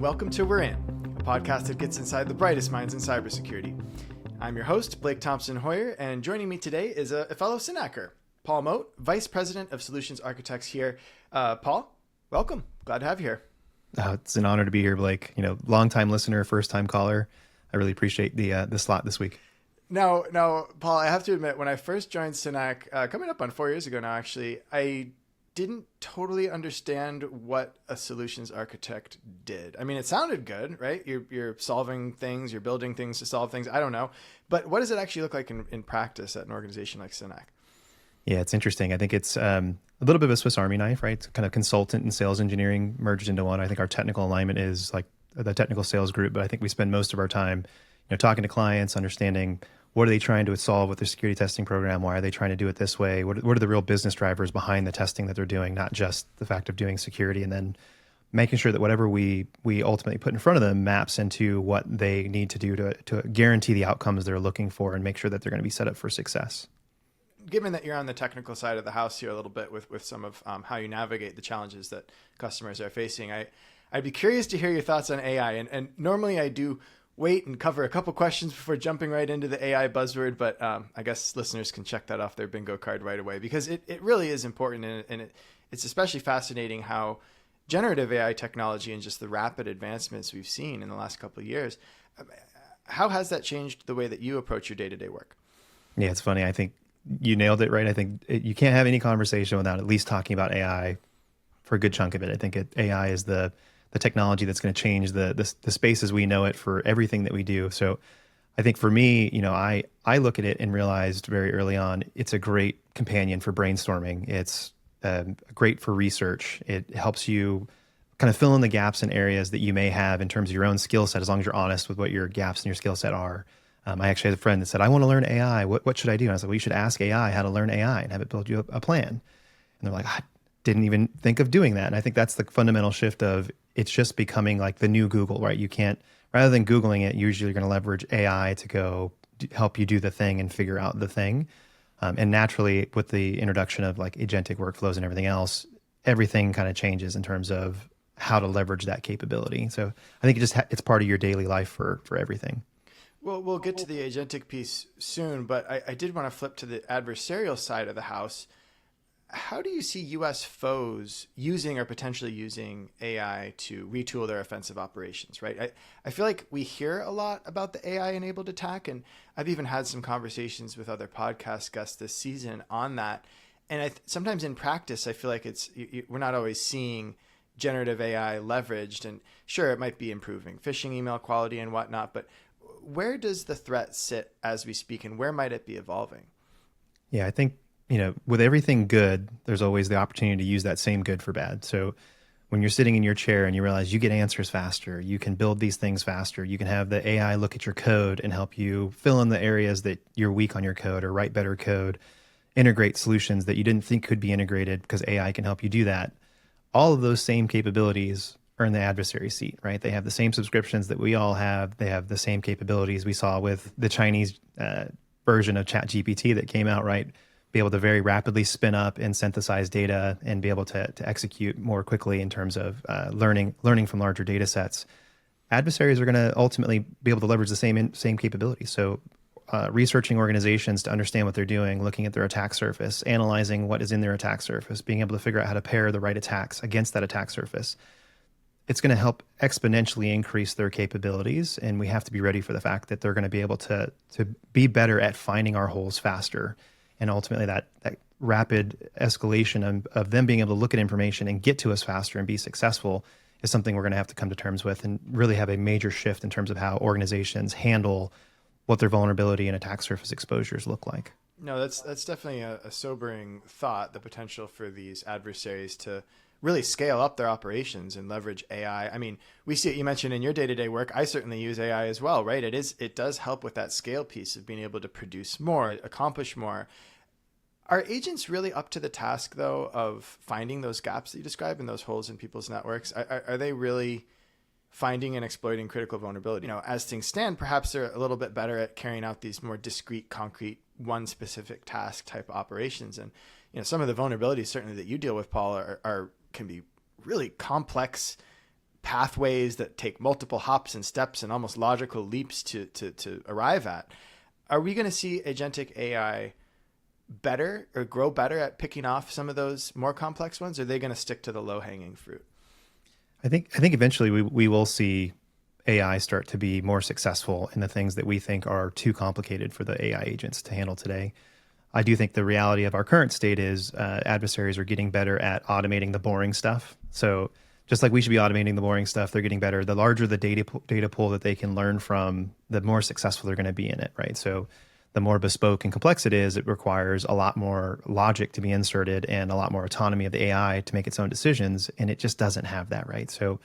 welcome to We're In, a podcast that gets inside the brightest minds in cybersecurity. I'm your host, Blake Thompson Hoyer, and joining me today is a fellow Synacker, Paul Mote, Vice President of Solutions Architects here. Paul, welcome. Glad to have you here. It's an honor to be here, Blake. Longtime listener, first-time caller. I really appreciate the slot this week. Now, Paul, I have to admit, when I first joined Synack, coming up on 4 years ago now, actually, I didn't totally understand what a solutions architect did. I mean, it sounded good, right? You're solving things, you're building things to solve things. I don't know. But what does it actually look like in practice at an organization like Synack? Yeah, it's interesting. I think it's a little bit of a Swiss Army knife, right? It's kind of consultant and sales engineering merged into one. I think our technical alignment is like the technical sales group, but I think we spend most of our time, talking to clients, understanding what are they trying to solve with their security testing program? Why are they trying to do it this way? What are the real business drivers behind the testing that they're doing, not just the fact of doing security, and then making sure that whatever we ultimately put in front of them maps into what they need to do to guarantee the outcomes they're looking for and make sure that they're going to be set up for success. Given that you're on the technical side of the house here a little bit with some of how you navigate the challenges that customers are facing, I'd be curious to hear your thoughts on AI. And normally I do wait and cover a couple questions before jumping right into the AI buzzword, but I guess listeners can check that off their bingo card right away because it really is important, and it's especially fascinating how generative AI technology and just the rapid advancements we've seen in the last couple of years, how has that changed the way that you approach your day-to-day work? Yeah, it's funny. I think you nailed it, right? I think you can't have any conversation without at least talking about AI for a good chunk of it. I think AI is the technology that's going to change the space as we know it for everything that we do. So I think for me, I look at it and realized very early on, it's a great companion for brainstorming. It's great for research. It helps you kind of fill in the gaps in areas that you may have in terms of your own skill set, as long as you're honest with what your gaps in your skill set are. I actually had a friend that said, I want to learn AI. What should I do? And I said, well, you should ask AI how to learn AI and have it build you a plan. And they're like, I didn't even think of doing that. And I think that's the fundamental shift of it's just becoming like the new Google, right? You can't, rather than Googling it, usually you're going to leverage AI to go help you do the thing and figure out the thing. And naturally, with the introduction of like agentic workflows and everything else, everything kind of changes in terms of how to leverage that capability. So I think it's part of your daily life for everything. Well, we'll get to the agentic piece soon, but I did want to flip to the adversarial side of the house. How do you see U.S. foes using or potentially using AI to retool their offensive operations, right? I feel like we hear a lot about the AI-enabled attack, and I've even had some conversations with other podcast guests this season on that. And sometimes in practice, I feel like we're not always seeing generative AI leveraged. And sure, it might be improving phishing email quality and whatnot, but where does the threat sit as we speak, and where might it be evolving? Yeah, I think, with everything good, there's always the opportunity to use that same good for bad. So when you're sitting in your chair and you realize you get answers faster, you can build these things faster, you can have the AI look at your code and help you fill in the areas that you're weak on your code or write better code, integrate solutions that you didn't think could be integrated because AI can help you do that. All of those same capabilities are in the adversary seat, right? They have the same subscriptions that we all have. They have the same capabilities we saw with the Chinese version of ChatGPT that came out, right? Be able to very rapidly spin up and synthesize data and be able to execute more quickly in terms of learning from larger data sets. Adversaries are going to ultimately be able to leverage the same capabilities. So researching organizations to understand what they're doing, looking at their attack surface, analyzing what is in their attack surface, being able to figure out how to pair the right attacks against that attack surface. It's going to help exponentially increase their capabilities. And we have to be ready for the fact that they're going to be able to be better at finding our holes faster. And ultimately that rapid escalation of them being able to look at information and get to us faster and be successful is something we're going to have to come to terms with and really have a major shift in terms of how organizations handle what their vulnerability and attack surface exposures look like. No, that's definitely a sobering thought, the potential for these adversaries to really scale up their operations and leverage AI. I mean, we see it, you mentioned in your day-to-day work. I certainly use AI as well, right? It does help with that scale piece of being able to produce more, accomplish more. Are agents really up to the task, though, of finding those gaps that you describe and those holes in people's networks? Are they really finding and exploiting critical vulnerability? As things stand, perhaps they're a little bit better at carrying out these more discrete, concrete, one specific task type operations. And some of the vulnerabilities certainly that you deal with, Paul, can be really complex pathways that take multiple hops and steps and almost logical leaps to arrive at. Are we going to see agentic AI better or grow better at picking off some of those more complex ones? Or are they going to stick to the low hanging fruit? I think eventually we will see AI start to be more successful in the things that we think are too complicated for the AI agents to handle today. I do think the reality of our current state is adversaries are getting better at automating the boring stuff. So just like we should be automating the boring stuff, they're getting better. The larger the data pool that they can learn from, the more successful they're going to be in it, right? So the more bespoke and complex it is, it requires a lot more logic to be inserted and a lot more autonomy of the AI to make its own decisions. And it just doesn't have that, right? So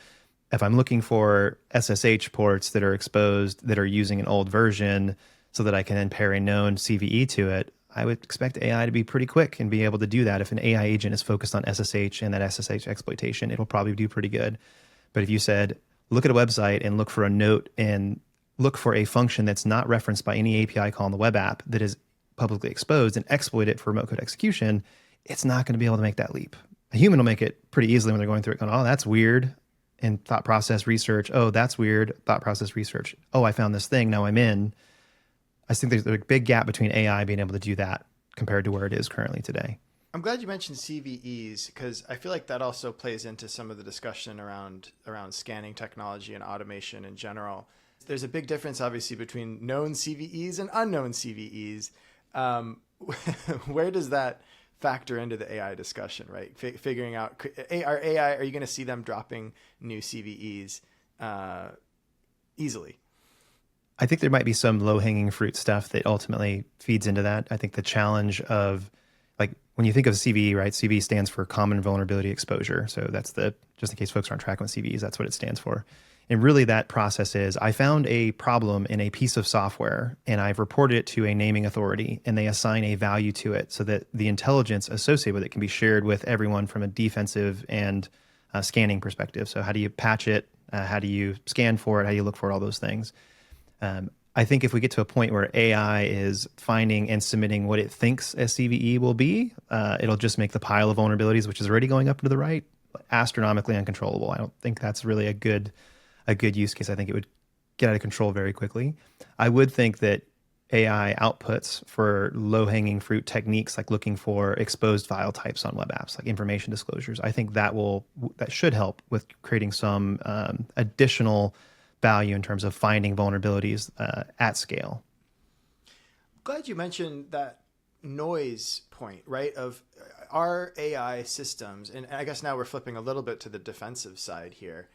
if I'm looking for SSH ports that are exposed, that are using an old version so that I can then pair a known CVE to it, I would expect AI to be pretty quick and be able to do that. If an AI agent is focused on SSH and that SSH exploitation, it'll probably do pretty good. But if you said, look at a website and look for a note and look for a function that's not referenced by any API call in the web app that is publicly exposed and exploit it for remote code execution, it's not going to be able to make that leap. A human will make it pretty easily when they're going through it, going, oh, that's weird. And thought process research. Oh, that's weird. Thought process research. Oh, I found this thing. Now I'm in. I think there's a big gap between AI being able to do that compared to where it is currently today. I'm glad you mentioned CVEs because I feel like that also plays into some of the discussion around scanning technology and automation in general. There's a big difference, obviously, between known CVEs and unknown CVEs. Where does that factor into the AI discussion, right? Figuring out, are you going to see them dropping new CVEs easily? I think there might be some low-hanging fruit stuff that ultimately feeds into that. I think the challenge of, like, when you think of CVE, right? CVE stands for Common Vulnerability Exposure. So that's just in case folks aren't tracking with CVEs, that's what it stands for. And really that process is, I found a problem in a piece of software and I've reported it to a naming authority and they assign a value to it so that the intelligence associated with it can be shared with everyone from a defensive and scanning perspective. So how do you patch it? How do you scan for it? How do you look for all those things? I think if we get to a point where AI is finding and submitting what it thinks a CVE will be, it'll just make the pile of vulnerabilities, which is already going up to the right, astronomically uncontrollable. I don't think that's really a good use case. I think it would get out of control very quickly. I would think that AI outputs for low-hanging fruit techniques like looking for exposed file types on web apps, like information disclosures, I think that should help with creating some additional value in terms of finding vulnerabilities at scale. Glad you mentioned that noise point, right? Of our AI systems, and I guess now we're flipping a little bit to the defensive side here.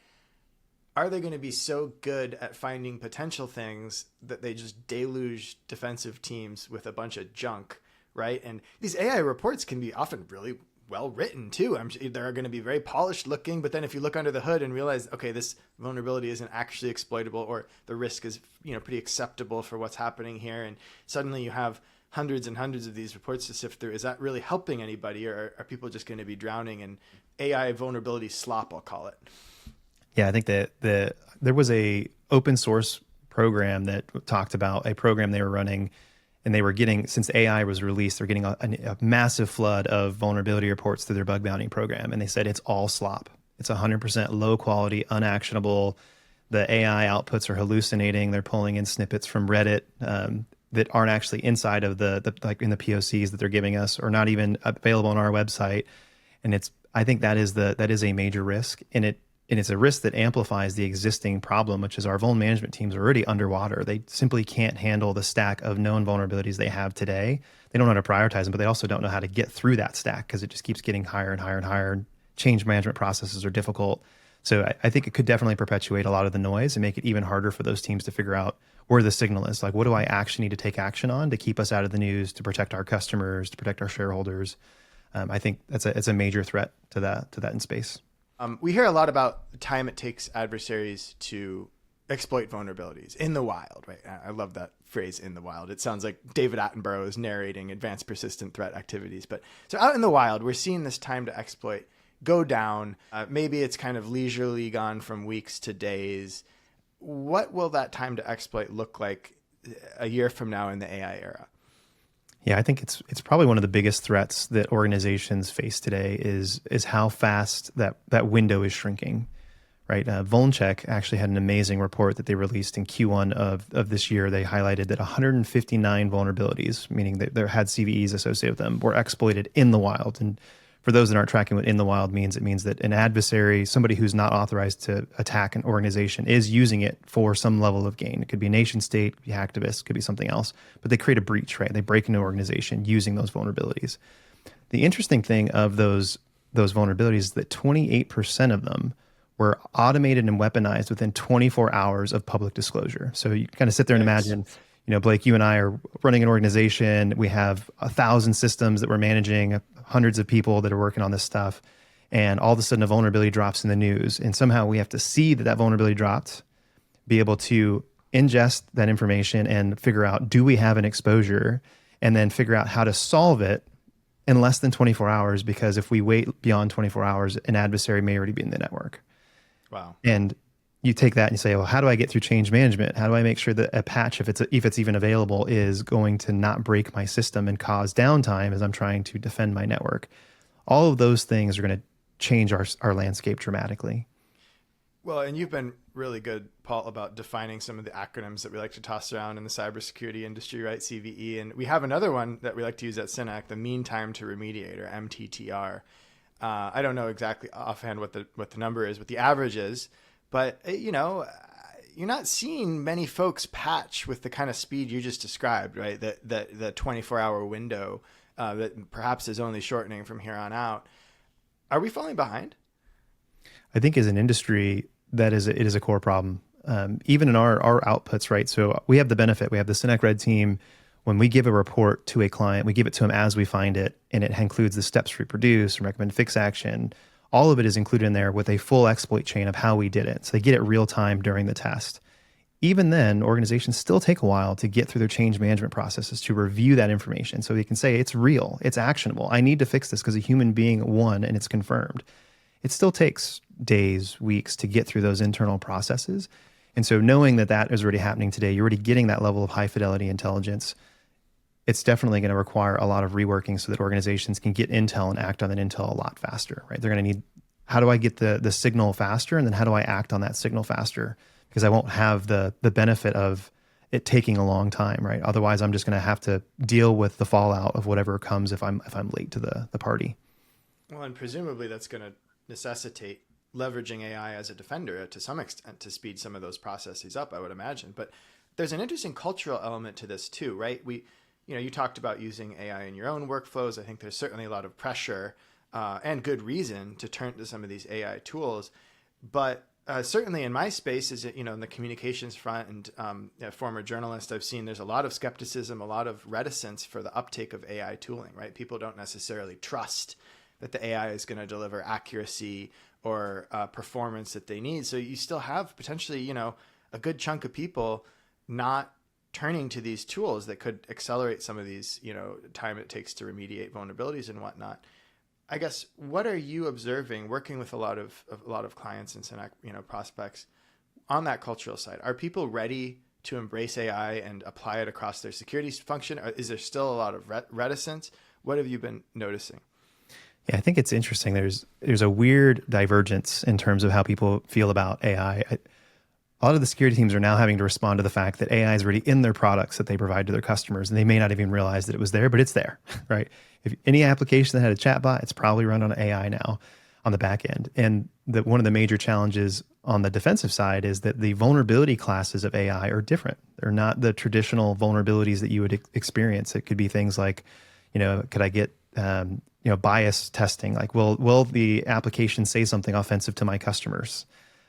Are they going to be so good at finding potential things that they just deluge defensive teams with a bunch of junk, right? And these AI reports can be often really well written too. They're going to be very polished looking, but then if you look under the hood and realize, okay, this vulnerability isn't actually exploitable, or the risk is, pretty acceptable for what's happening here, and suddenly you have hundreds and hundreds of these reports to sift through. Is that really helping anybody, or are people just going to be drowning in AI vulnerability slop, I'll call it? Yeah, I think that there was a open source program that talked about a program they were running, and they were getting, since AI was released, they're getting a massive flood of vulnerability reports through their bug bounty program. And they said it's all slop. It's 100% low quality, unactionable. The AI outputs are hallucinating. They're pulling in snippets from Reddit that aren't actually inside of the like in the POCs that they're giving us, or not even available on our website. And I think that is a major risk. And it's a risk that amplifies the existing problem, which is our vuln management teams are already underwater. They simply can't handle the stack of known vulnerabilities they have today. They don't know how to prioritize them, but they also don't know how to get through that stack because it just keeps getting higher and higher and higher. Change management processes are difficult. So I think it could definitely perpetuate a lot of the noise and make it even harder for those teams to figure out where the signal is. Like, what do I actually need to take action on to keep us out of the news, to protect our customers, to protect our shareholders? I think it's a major threat to that in space. We hear a lot about the time it takes adversaries to exploit vulnerabilities in the wild, right? I love that phrase, in the wild. It sounds like David Attenborough is narrating advanced persistent threat activities. But so out in the wild, we're seeing this time to exploit go down. Maybe it's kind of leisurely gone from weeks to days. What will that time to exploit look like a year from now in the AI era? Yeah, I think it's probably one of the biggest threats that organizations face today is how fast that window is shrinking, right? Vulncheck actually had an amazing report that they released in Q1 of this year. They highlighted that 159 vulnerabilities, meaning that there had CVEs associated with them, were exploited in the wild. And for those that aren't tracking what in the wild means, it means that an adversary, somebody who's not authorized to attack an organization, is using it for some level of gain. It could be a nation state, could be hacktivists, could be something else, but they create a breach, right? They break into an organization using those vulnerabilities. The interesting thing of those vulnerabilities is that 28% of them were automated and weaponized within 24 hours of public disclosure. So you kind of sit there and imagine, Blake, you and I are running an organization. We have 1,000 systems that we're managing, hundreds of people that are working on this stuff. And all of a sudden a vulnerability drops in the news. And somehow we have to see that vulnerability dropped, be able to ingest that information and figure out, do we have an exposure? And then figure out how to solve it in less than 24 hours, because if we wait beyond 24 hours, an adversary may already be in the network. Wow. And you take that and you say, well, how do I get through change management? How do I make sure that a patch, if it's even available, is going to not break my system and cause downtime as I'm trying to defend my network? All of those things are going to change our landscape dramatically. Well, and you've been really good, Paul, about defining some of the acronyms that we like to toss around in the cybersecurity industry, right? CVE. And we have another one that we like to use at Synack, the mean time to remediate, or MTTR. I don't know exactly offhand what the number is, what the average is, but you're not seeing many folks patch with the kind of speed you just described, right? The 24-hour window that perhaps is only shortening from here on out. Are we falling behind? I think as an industry, it is a core problem. Even in our outputs, right? So we have the benefit. We have the Synack Red team. When we give a report to a client, we give it to them as we find it, and it includes the steps we produce and recommend fix action. All of it is included in there with a full exploit chain of how we did it. So they get it real time during the test. Even then, organizations still take a while to get through their change management processes to review that information so they can say it's real, it's actionable. I need to fix this because a human being won and it's confirmed. It still takes days, weeks to get through those internal processes. And so knowing that is already happening today, you're already getting that level of high fidelity intelligence. It's definitely going to require a lot of reworking so that organizations can get intel and act on that intel a lot faster, right? They're going to need, how do I get the signal faster? And then how do I act on that signal faster? Because I won't have the benefit of it taking a long time, right? Otherwise, I'm just going to have to deal with the fallout of whatever comes if I'm late to the party. Well, and presumably that's going to necessitate leveraging AI as a defender to some extent to speed some of those processes up, I would imagine. But there's an interesting cultural element to this too, right? You talked about using AI in your own workflows. I think there's certainly a lot of pressure and good reason to turn to some of these AI tools. But certainly in my space, in the communications front and former journalist, I've seen there's a lot of skepticism, a lot of reticence for the uptake of AI tooling, right? People don't necessarily trust that the AI is going to deliver accuracy or performance that they need. So you still have potentially, a good chunk of people not turning to these tools that could accelerate some of these, time it takes to remediate vulnerabilities and whatnot. I guess, what are you observing working with a lot of clients and Synack, prospects on that cultural side? Are people ready to embrace AI and apply it across their security function? Or is there still a lot of reticence? What have you been noticing? Yeah, I think it's interesting. There's a weird divergence in terms of how people feel about AI. A lot of the security teams are now having to respond to the fact that AI is already in their products that they provide to their customers, and they may not even realize that it was there, but it's there, right? If any application that had a chatbot, it's probably run on AI now on the back end. And one of the major challenges on the defensive side is that the vulnerability classes of AI are different. They're not the traditional vulnerabilities that you would experience. It could be things like, could I get bias testing? Like, will the application say something offensive to my customers?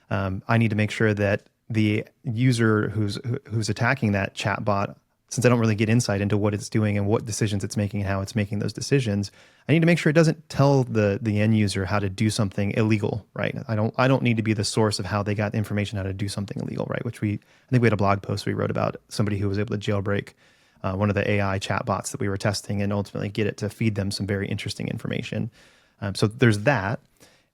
I need to make sure that the user who's attacking that chatbot, since I don't really get insight into what it's doing and what decisions it's making and how it's making those decisions, I need to make sure it doesn't tell the end user how to do something illegal, right? I don't need to be the source of how they got the information how to do something illegal, right? I think we had a blog post we wrote about somebody who was able to jailbreak one of the AI chatbots that we were testing and ultimately get it to feed them some very interesting information. So there's that.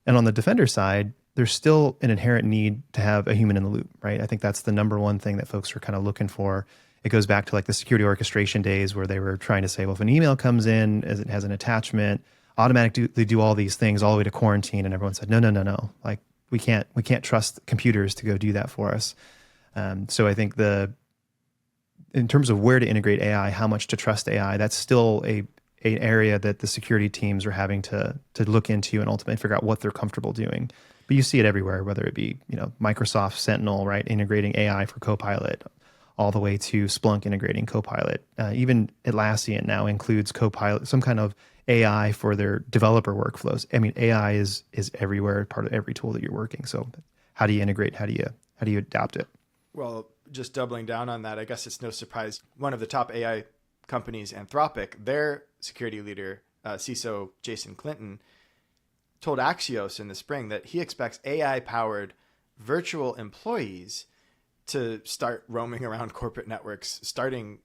And on the defender side, there's still an inherent need to have a human in the loop, right? I think that's the number one thing that folks are kind of looking for. It goes back to like the security orchestration days where they were trying to say, well, if an email comes in as it has an attachment, automatically do all these things all the way to quarantine. And everyone said, no. Like, we can't trust computers to go do that for us. So I think in terms of where to integrate AI, how much to trust AI, that's still an area that the security teams are having to look into and ultimately figure out what they're comfortable doing. But you see it everywhere, whether it be Microsoft Sentinel, right, integrating AI for Copilot, all the way to Splunk integrating Copilot. Even Atlassian now includes Copilot, some kind of AI for their developer workflows. I mean, AI is everywhere, part of every tool that you're working. So how do you integrate? How do you adapt it? Well, just doubling down on that, I guess it's no surprise one of the top AI companies, Anthropic, their security leader, CISO Jason Clinton, told Axios in the spring that he expects AI-powered virtual employees to start roaming around corporate networks starting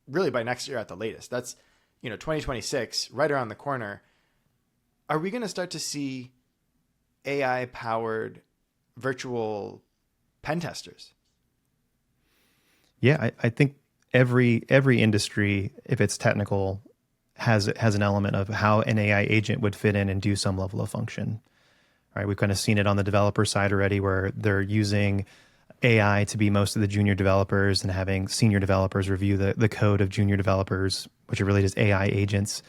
really by next year at the latest. That's 2026, right around the corner. Are we going to start to see AI-powered virtual pen testers? Yeah, I think every industry, if it's technical, has an element of how an AI agent would fit in and do some level of function. Right? We've kind of seen it on the developer side already, where they're using AI to be most of the junior developers and having senior developers review the code of junior developers, which are really just AI agents.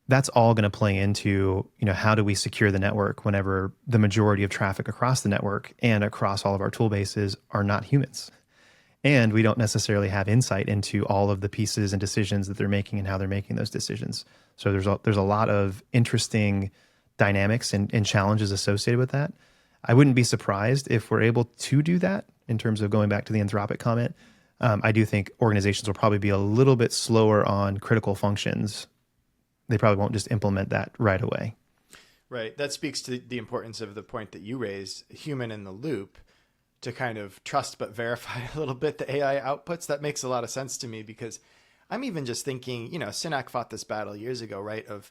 That's all going to play into, how do we secure the network whenever the majority of traffic across the network and across all of our tool bases are not humans. And we don't necessarily have insight into all of the pieces and decisions that they're making and how they're making those decisions. So there's a lot of interesting dynamics and challenges associated with that. I wouldn't be surprised if we're able to do that in terms of going back to the Anthropic comment. I do think organizations will probably be a little bit slower on critical functions. They probably won't just implement that right away. Right. That speaks to the importance of the point that you raised, human in the loop, to kind of trust but verify a little bit the AI outputs. That makes a lot of sense to me, because I'm even just thinking, Synack fought this battle years ago, right, of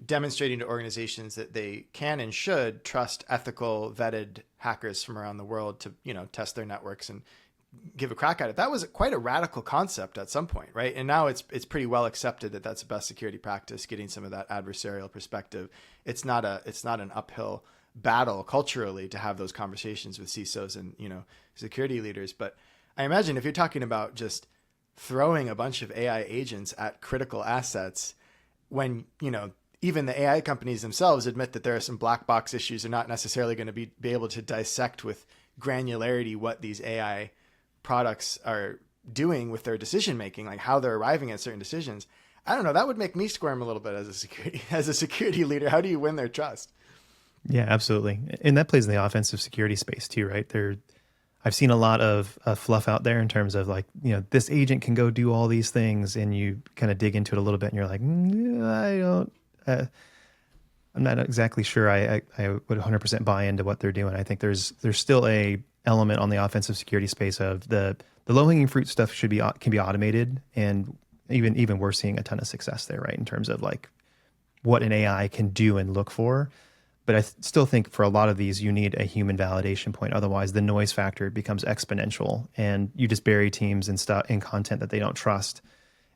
demonstrating to organizations that they can and should trust ethical, vetted hackers from around the world to, test their networks and give a crack at it. That was quite a radical concept at some point, right? And now it's pretty well accepted that that's the best security practice, getting some of that adversarial perspective. It's not an uphill battle culturally to have those conversations with CISOs and, security leaders. But I imagine if you're talking about just throwing a bunch of AI agents at critical assets, when, even the AI companies themselves admit that there are some black box issues, they're not necessarily going to be able to dissect with granularity what these AI products are doing with their decision making, like how they're arriving at certain decisions. I don't know. That would make me squirm a little bit as a security leader. How do you win their trust? Yeah, absolutely. And that plays in the offensive security space too, right? I've seen a lot of fluff out there in terms of like, this agent can go do all these things, and you kind of dig into it a little bit and you're like, I'm not exactly sure I would 100% buy into what they're doing. I think there's still a element on the offensive security space of the low-hanging fruit stuff can be automated, and even we're seeing a ton of success there, right? In terms of like what an AI can do and look for. But I still think for a lot of these, you need a human validation point. Otherwise, the noise factor becomes exponential, and you just bury teams and stuff in content that they don't trust.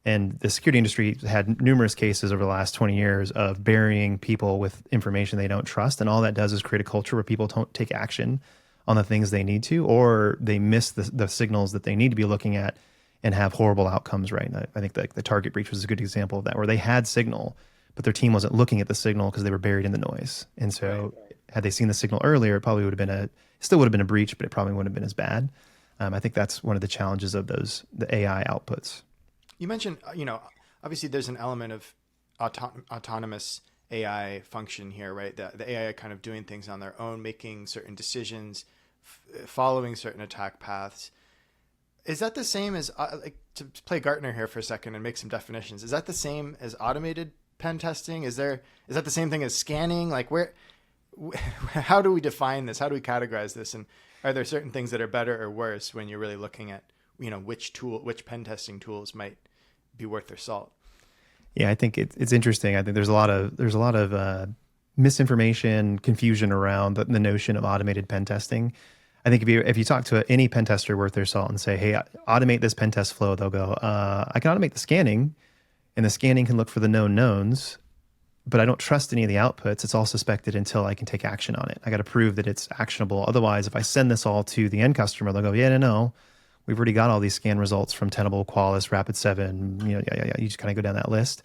And the security industry had numerous cases over the last 20 years of burying people with information they don't trust. And all that does is create a culture where people don't take action on the things they need to, or they miss the signals that they need to be looking at and have horrible outcomes, right? And I think the Target breach was a good example of that, where they had signal, but their team wasn't looking at the signal because they were buried in the noise. And so had they seen the signal earlier, it probably would have been still would have been a breach, but it probably wouldn't have been as bad. I think that's one of the challenges of the AI outputs. You mentioned, obviously there's an element of autonomous AI function here, right? The AI kind of doing things on their own, making certain decisions, following certain attack paths. Is that the same as, to play Gartner here for a second and make some definitions, is that the same as automated pen testing? Is that the same thing as scanning? Like how do we define this? How do we categorize this? And are there certain things that are better or worse when you're really looking at, which pen testing tools might be worth their salt? Yeah, I think it's interesting. I think there's a lot of misinformation, confusion around the notion of automated pen testing. I think if you talk to any pen tester worth their salt and say, hey, automate this pen test flow, they'll go, I can automate the scanning, and the scanning can look for the known knowns, but I don't trust any of the outputs. It's all suspected until I can take action on it. I got to prove that it's actionable. Otherwise, if I send this all to the end customer, they'll go, yeah, no, we've already got all these scan results from Tenable, Qualys, Rapid7, yeah. You just kind of go down that list.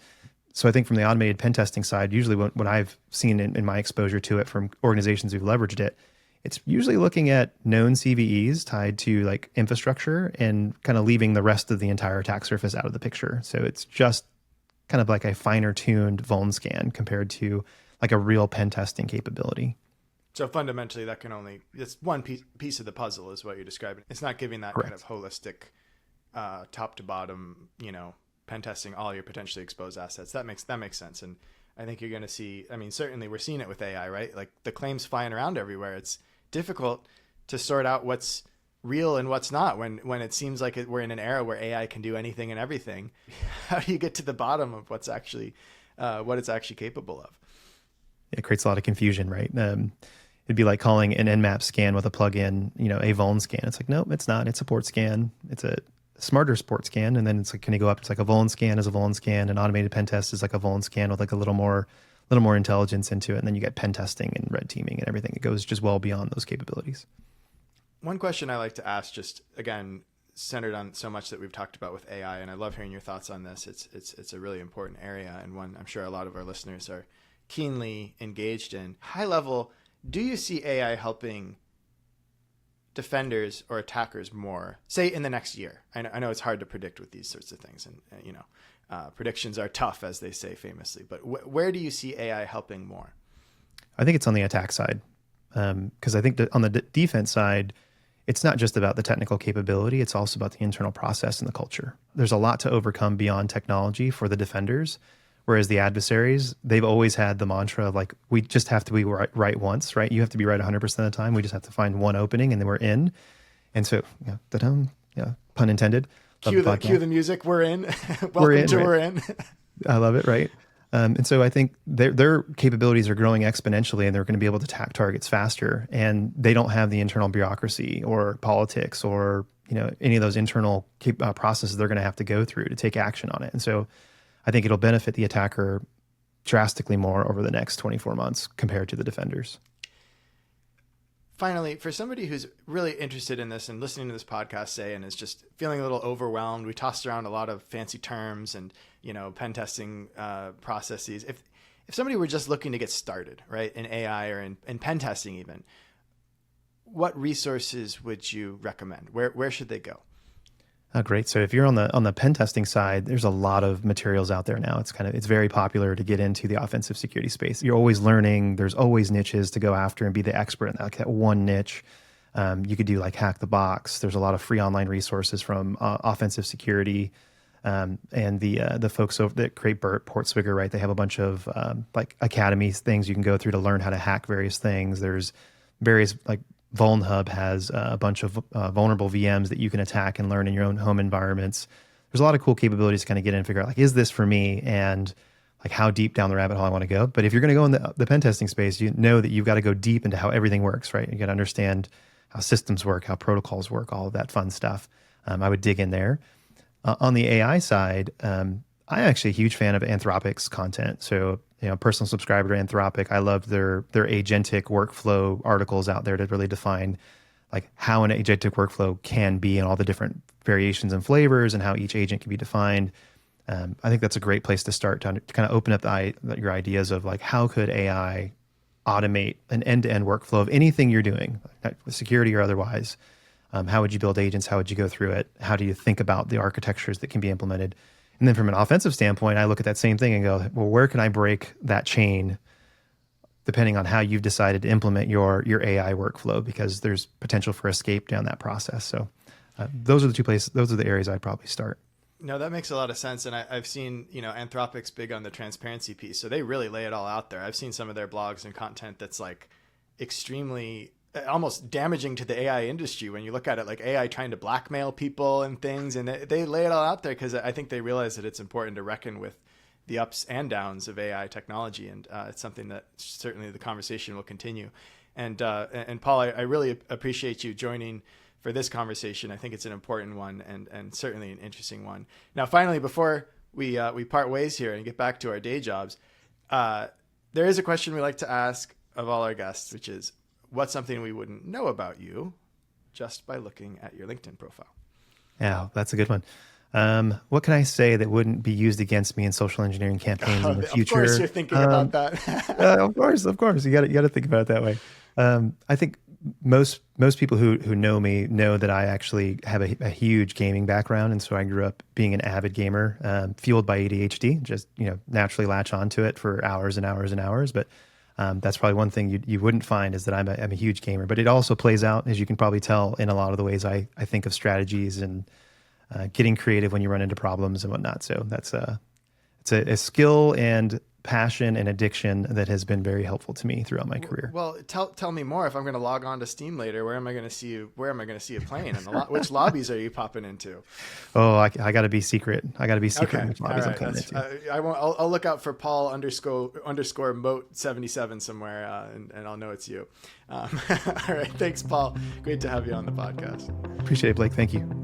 So I think from the automated pen testing side, usually what I've seen in my exposure to it from organizations who've leveraged it, it's usually looking at known CVEs tied to like infrastructure and kind of leaving the rest of the entire attack surface out of the picture. So it's just kind of like a finer tuned vuln scan compared to like a real pen testing capability. So fundamentally, it's one piece of the puzzle is what you're describing. It's not giving that Correct. kind of holistic, top to bottom, pen testing all your potentially exposed assets. That makes sense. And I think you're going to see, certainly we're seeing it with AI, right? Like the claims flying around everywhere. It's difficult to sort out what's real and what's not when it seems like we're in an era where AI can do anything and everything. How do you get to the bottom of what's actually, what it's actually capable of? It creates a lot of confusion, right? It'd be like calling an Nmap scan with a plugin, a vuln scan. It's like, nope, it's not. It's a port scan. It's a smarter port scan. And then it's like, can you go up? It's like a vuln scan is a vuln scan. An automated pen test is like a vuln scan with like a little more intelligence into it. And then you get pen testing and red teaming and everything. It goes just well beyond those capabilities. One question I like to ask, just again, centered on so much that we've talked about with AI, and I love hearing your thoughts on this. It's a really important area, and one I'm sure a lot of our listeners are keenly engaged in. High level, do you see AI helping defenders or attackers more, say in the next year? I know it's hard to predict with these sorts of things, and predictions are tough, as they say famously. But where do you see AI helping more? I think it's on the attack side, because I think that on the defense side, it's not just about the technical capability. It's also about the internal process and the culture. There's a lot to overcome beyond technology for the defenders, whereas the adversaries, they've always had the mantra of like, we just have to be right once, right? You have to be right 100% of the time. We just have to find one opening and then we're in. And so, pun intended. Cue the music. We're in. We're in. We're in. I love it. Right. And so I think their capabilities are growing exponentially, and they're going to be able to attack targets faster. And they don't have the internal bureaucracy or politics or any of those internal processes they're going to have to go through to take action on it. And so I think it'll benefit the attacker drastically more over the next 24 months compared to the defenders. Finally, for somebody who's really interested in this and listening to this podcast, say, and is just feeling a little overwhelmed, we tossed around a lot of fancy terms and, pen testing processes. If somebody were just looking to get started, right, in AI or in pen testing even, what resources would you recommend? Where should they go? Great. So if you're on the pen testing side, there's a lot of materials out there now. It's very popular to get into the offensive security space. You're always learning. There's always niches to go after and be the expert in that one niche. You could do like Hack the Box. There's a lot of free online resources from offensive security and the folks over that create Portswigger, right? They have a bunch of like academies things you can go through to learn how to hack various things. There's various like VulnHub has a bunch of vulnerable VMs that you can attack and learn in your own home environments. There's a lot of cool capabilities to kind of get in and figure out like, is this for me? And like how deep down the rabbit hole I want to go. But if you're going to go in the pen testing space, you know that you've got to go deep into how everything works, right? You got to understand how systems work, how protocols work, all of that fun stuff. I would dig in there. On the AI side, I'm actually a huge fan of Anthropic's content. So, personal subscriber to Anthropic. I love their agentic workflow articles out there to really define like how an agentic workflow can be and all the different variations and flavors and how each agent can be defined. I think that's a great place to start to kind of open up your ideas of like, how could AI automate an end-to-end workflow of anything you're doing, security or otherwise? How would you build agents? How would you go through it? How do you think about the architectures that can be implemented? And then from an offensive standpoint, I look at that same thing and go, well, where can I break that chain depending on how you've decided to implement your AI workflow? Because there's potential for escape down that process. So those are the two places, those are the areas I'd probably start. No, that makes a lot of sense. And I've seen, Anthropic's big on the transparency piece. So they really lay it all out there. I've seen some of their blogs and content that's like extremely almost damaging to the AI industry when you look at it, like AI trying to blackmail people and things. And they lay it all out there because I think they realize that it's important to reckon with the ups and downs of AI technology. And it's something that certainly the conversation will continue. And Paul, I really appreciate you joining for this conversation. I think it's an important one and certainly an interesting one. Now, finally, before we part ways here and get back to our day jobs, There is a question we like to ask of all our guests, which is, what's something we wouldn't know about you just by looking at your LinkedIn profile? Yeah, that's a good one. What can I say that wouldn't be used against me in social engineering campaigns in the future? Of course you're thinking about that. Of course. You got to think about it that way. I think most people who know me know that I actually have a huge gaming background, and so I grew up being an avid gamer, fueled by ADHD. Just naturally latch onto it for hours and hours and hours. But that's probably one thing you wouldn't find is that I'm a huge gamer. But it also plays out, as you can probably tell, in a lot of the ways I think of strategies and getting creative when you run into problems and whatnot. So it's a skill and passion and addiction that has been very helpful to me throughout my career. Well, tell me more. If I'm going to log on to Steam later, where am I going to see you? Where am I going to see you playing? And which lobbies are you popping into? Oh, I got to be secret. I got to be secret. Okay. Which lobbies right. I'm coming into. I won't. I'll look out for Paul underscore Mote 77 somewhere, and I'll know it's you. All right. Thanks, Paul. Great to have you on the podcast. Appreciate it, Blake. Thank you.